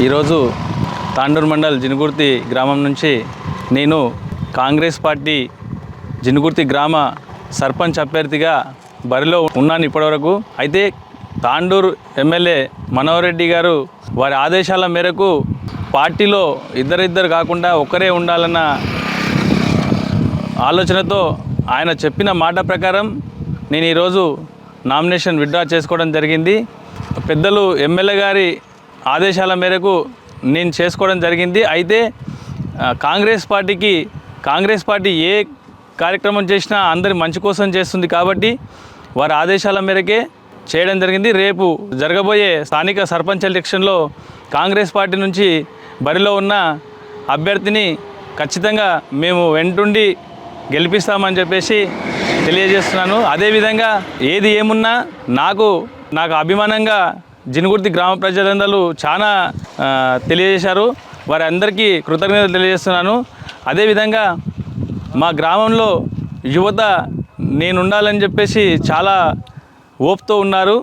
ఈరోజు తాండూరు మండల్ జినుగుర్తి గ్రామం నుంచి నేను కాంగ్రెస్ పార్టీ జినుగుర్తి గ్రామ సర్పంచ్ అభ్యర్థిగా బరిలో ఉన్నాను ఇప్పటివరకు. అయితే తాండూరు ఎమ్మెల్యే మనోహర్ రెడ్డి గారు వారి ఆదేశాల మేరకు పార్టీలో ఇద్దరిద్దరు కాకుండా ఒకరే ఉండాలన్న ఆలోచనతో ఆయన చెప్పిన మాట ప్రకారం నేను ఈరోజు నామినేషన్ విత్డ్రా చేసుకోవడం జరిగింది. పెద్దలు ఎమ్మెల్యే గారి ఆదేశాల మేరకు నేను చేసుకోవడం జరిగింది. అయితే కాంగ్రెస్ పార్టీ ఏ కార్యక్రమం చేసినా అందరి మంచి కోసం చేస్తుంది కాబట్టి వారి ఆదేశాల మేరకే చేయడం జరిగింది. రేపు జరగబోయే స్థానిక సర్పంచ్ ఎలక్షన్లో కాంగ్రెస్ పార్టీ నుంచి బరిలో ఉన్న అభ్యర్థిని ఖచ్చితంగా మేము వెంటుండి గెలిపిస్తామని చెప్పేసి తెలియజేస్తున్నాను. అదేవిధంగా ఏది ఏమున్నా నాకు అభిమానంగా జినుగుర్తి గ్రామ ప్రజలందరూ చాలా తెలియజేశారు. వారి అందరికీ కృతజ్ఞతలు తెలియజేస్తున్నాను. అదేవిధంగా మా గ్రామంలో యువత నేను ఉండాలని చెప్పేసి చాలా ఓపుతో ఉన్నారు.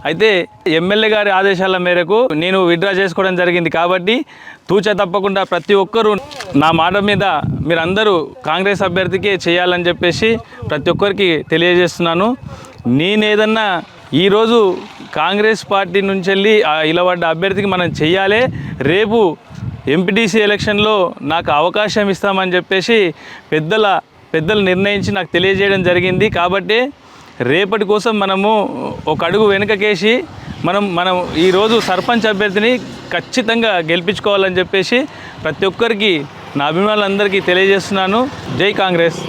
అయితే ఎమ్మెల్యే గారి ఆదేశాల మేరకు నేను విత్డ్రా చేసుకోవడం జరిగింది కాబట్టి తూచా తప్పకుండా ప్రతి ఒక్కరూ నా మాట మీద మీరందరూ కాంగ్రెస్ అభ్యర్థికే చేయాలని చెప్పేసి ప్రతి ఒక్కరికి తెలియజేస్తున్నాను. నేనేదన్నా ఈరోజు కాంగ్రెస్ పార్టీ నుంచి వెళ్ళి ఇలవడ్డ అభ్యర్థికి మనం చెయ్యాలి, రేపు ఎంపీటీసీ ఎలక్షన్లో నాకు అవకాశం ఇస్తామని చెప్పేసి పెద్దలు నిర్ణయించి నాకు తెలియజేయడం జరిగింది. కాబట్టి రేపటి కోసం మనము ఒక అడుగు వెనుకకేసి మనం ఈరోజు సర్పంచ్ అభ్యర్థిని ఖచ్చితంగా గెలిపించుకోవాలని చెప్పేసి ప్రతి ఒక్కరికి నా అభిమానులందరికీ తెలియజేస్తున్నాను. జై కాంగ్రెస్.